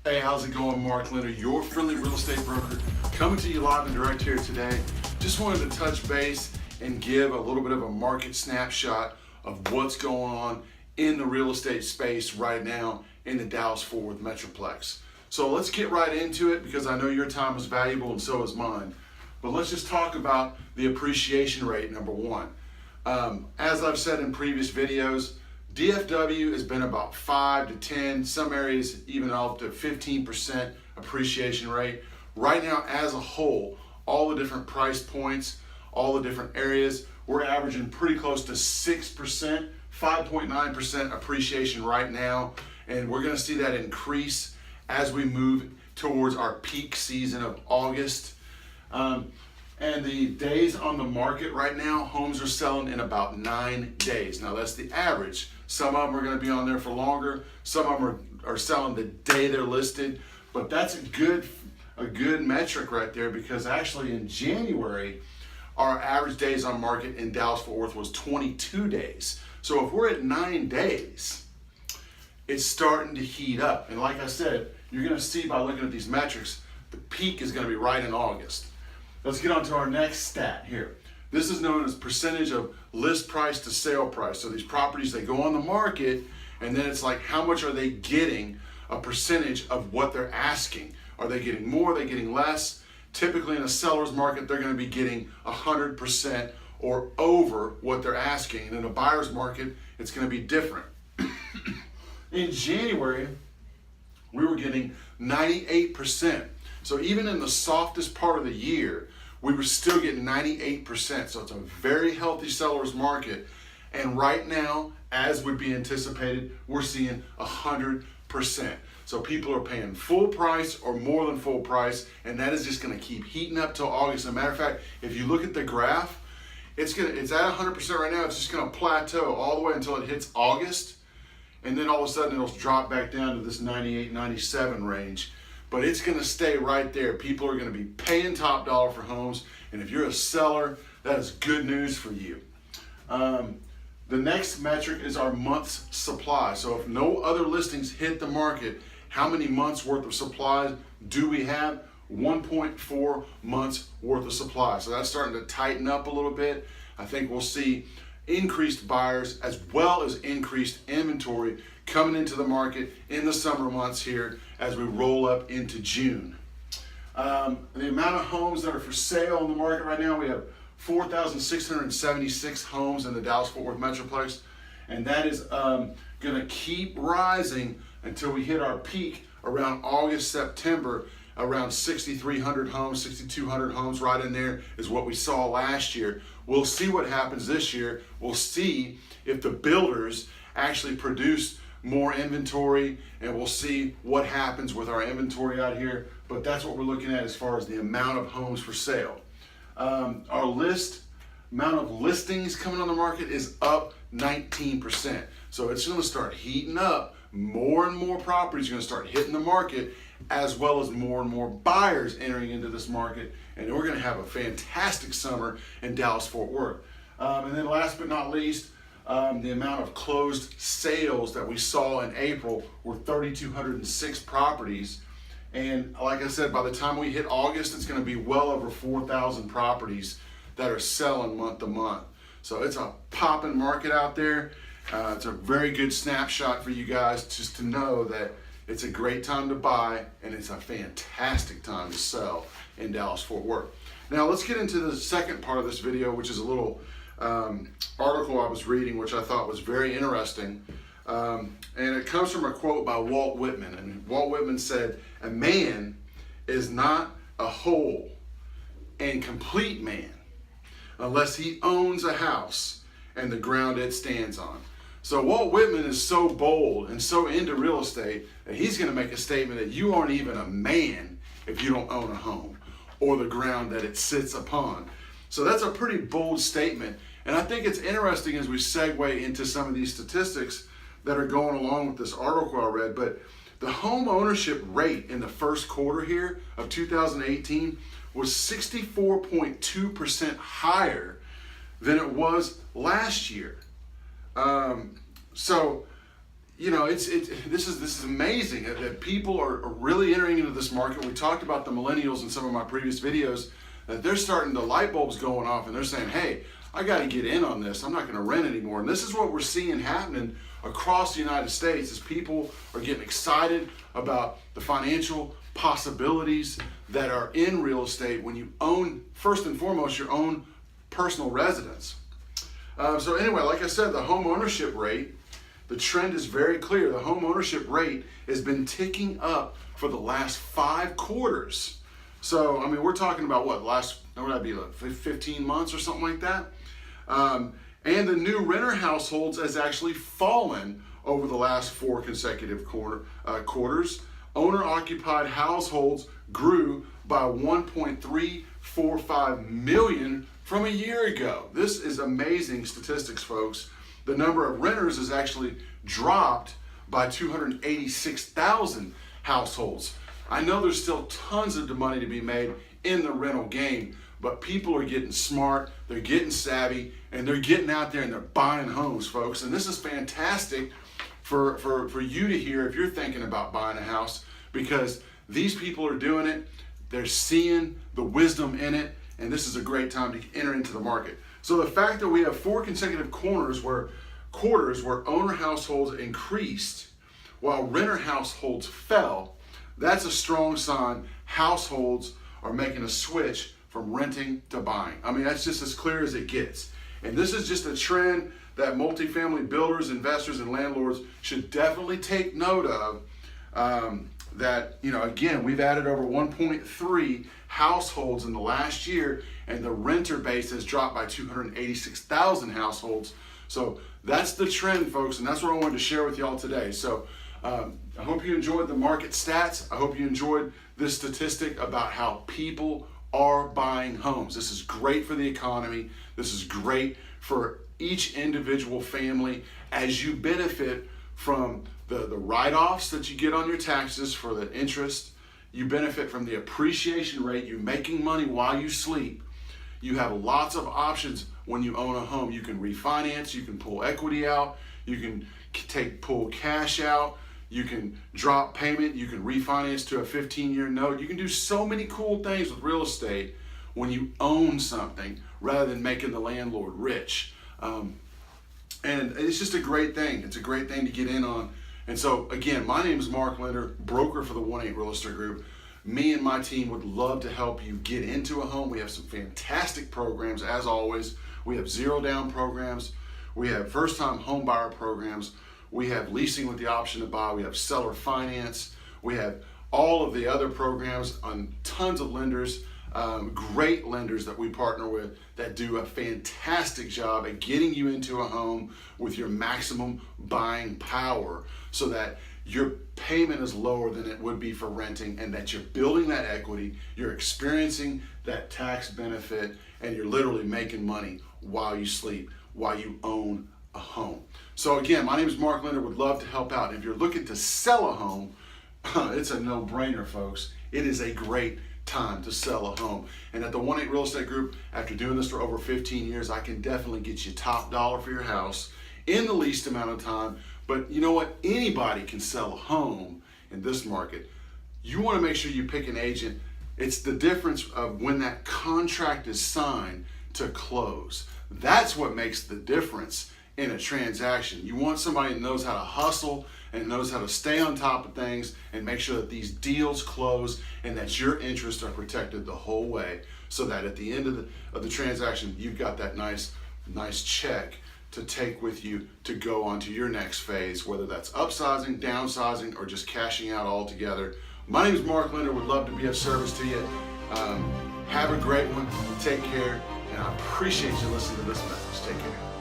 Hey, how's it going? Mark Linder, your friendly real estate broker, coming to you live and direct here today. Just wanted to touch base and give a little bit of a market snapshot of what's going on in the real estate space right now in the Dallas-Fort Worth Metroplex. So let's get right into it because I know your time is valuable and so is mine. But let's just talk about the appreciation rate, number one. As I've said in previous videos, DFW has been about 5 to 10, some areas even up to 15% appreciation rate. Right now, as a whole, all the different price points, all the different areas, we're averaging pretty close to 6%, 5.9% appreciation right now. And we're gonna see that increase as we move towards our peak season of August. And the days on the market right now, homes are selling in about 9 days. Now that's the average. Some of them are gonna be on there for longer. Some of them are selling the day they're listed. But that's a good metric right there, because actually in January, our average days on market in Dallas-Fort Worth was 22 days. So if we're at 9 days, it's starting to heat up. And like I said, you're gonna see by looking at these metrics, the peak is gonna be right in August. Let's get on to our next stat here. This is known as percentage of list price to sale price. So these properties, they go on the market, and then it's like, how much are they getting a percentage of what they're asking? Are they getting more, are they getting less? Typically in a seller's market, they're gonna be getting 100% or over what they're asking. And in a buyer's market, it's gonna be different. In January, we were getting 98%. So even in the softest part of the year, we were still getting 98%. So it's a very healthy seller's market. And right now, as would be anticipated, we're seeing 100%. So people are paying full price or more than full price, and that is just gonna keep heating up till August. As a matter of fact, if you look at the graph, it's at 100% right now. It's just gonna plateau all the way until it hits August. And then all of a sudden it'll drop back down to this 98, 97 range. But it's gonna stay right there. People are gonna be paying top dollar for homes. And if you're a seller, that is good news for you. The next metric is our month's supply. So if no other listings hit the market, how many months worth of supply do we have? 1.4 months worth of supply. So that's starting to tighten up a little bit. I think we'll see increased buyers as well as increased inventory coming into the market in the summer months here as we roll up into June. The amount of homes that are for sale in the market right now, we have 4,676 homes in the Dallas-Fort Worth Metroplex, and that is gonna keep rising until we hit our peak around August, September. Around 6,300 homes, 6,200 homes, right in there is what we saw last year. We'll see what happens this year. We'll see if the builders actually produce more inventory, and we'll see what happens with our inventory out here. But that's what we're looking at as far as the amount of homes for sale. Our amount of listings coming on the market is up 19%. So it's gonna start heating up. More and more properties are gonna start hitting the market, as well as more and more buyers entering into this market. And we're gonna have a fantastic summer in Dallas-Fort Worth. And then last but not least, the amount of closed sales that we saw in April were 3,206 properties. And like I said, by the time we hit August, it's gonna be well over 4,000 properties that are selling month to month. So it's a popping market out there. It's a very good snapshot for you guys just to know that it's a great time to buy and it's a fantastic time to sell in Dallas-Fort Worth. Now let's get into the second part of this video, which is a little article I was reading, which I thought was very interesting. And it comes from a quote by Walt Whitman. And Walt Whitman said, "A man is not a whole and complete man unless he owns a house and the ground it stands on." So Walt Whitman is so bold and so into real estate that he's going to make a statement that you aren't even a man if you don't own a home or the ground that it sits upon. So that's a pretty bold statement. And I think it's interesting as we segue into some of these statistics that are going along with this article I read. But the home ownership rate in the first quarter here of 2018 was 64.2% higher than it was last year. So this is amazing that people are really entering into this market. We talked about the millennials in some of my previous videos, that they're starting, the light bulbs going off, and they're saying, hey, I got to get in on this. I'm not going to rent anymore. And this is what we're seeing happening across the United States, as people are getting excited about the financial possibilities that are in real estate when you own, first and foremost, your own personal residence. So anyway, like I said, the home ownership rate, the trend is very clear. The home ownership rate has been ticking up for the last 5 quarters. So, I mean, we're talking about what would that be, like 15 months or something like that? And the new renter households has actually fallen over the last 4 consecutive quarters. Owner-occupied households grew by 1.345 million from a year ago. This is amazing statistics, folks. The number of renters has actually dropped by 286,000 households. I know there's still tons of money to be made in the rental game, but people are getting smart, they're getting savvy, and they're getting out there and they're buying homes, folks. And this is fantastic for you to hear if you're thinking about buying a house, because these people are doing it, they're seeing the wisdom in it, and this is a great time to enter into the market. So the fact that we have 4 consecutive quarters where owner households increased while renter households fell, that's a strong sign households are making a switch from renting to buying. I mean, that's just as clear as it gets. And this is just a trend that multifamily builders, investors, and landlords should definitely take note of. That, again, we've added over 1.3 households in the last year, and the renter base has dropped by 286,000 households. So that's the trend, folks, and that's what I wanted to share with y'all today. So I hope you enjoyed the market stats. I hope you enjoyed this statistic about how people are buying homes. This is great for the economy. This is great for each individual family as you benefit from the write-offs that you get on your taxes for the interest. You benefit from the appreciation rate. You're making money while you sleep. You have lots of options when you own a home. You can refinance, you can pull equity out, you can pull cash out, you can drop payment, you can refinance to a 15-year note. You can do so many cool things with real estate when you own something rather than making the landlord rich. And it's just a great thing. It's a great thing to get in on. And so, again, my name is Mark Linder, broker for the 1-8 Real Estate Group. Me and my team would love to help you get into a home. We have some fantastic programs, as always. We have zero down programs. We have first-time home buyer programs. We have leasing with the option to buy. We have seller finance. We have all of the other programs on tons of lenders, great lenders that we partner with that do a fantastic job at getting you into a home with your maximum buying power so that your payment is lower than it would be for renting, and that you're building that equity, you're experiencing that tax benefit, and you're literally making money while you sleep, while you own a home. So again, my name is Mark Linder, would love to help out. If you're looking to sell a home, it's a no-brainer, folks. It is a great time to sell a home. And at the 1-8 Real Estate Group, after doing this for over 15 years, I can definitely get you top dollar for your house in the least amount of time. But you know what? Anybody can sell a home in this market. You want to make sure you pick an agent. It's the difference of when that contract is signed to close. That's what makes the difference in a transaction. You want somebody that knows how to hustle and knows how to stay on top of things and make sure that these deals close and that your interests are protected the whole way, so that at the end of the transaction, you've got that nice check to take with you to go on to your next phase, whether that's upsizing, downsizing, or just cashing out altogether. My name is Mark Linder, would love to be of service to you. Have a great one, take care, and I appreciate you listening to this message. Take care.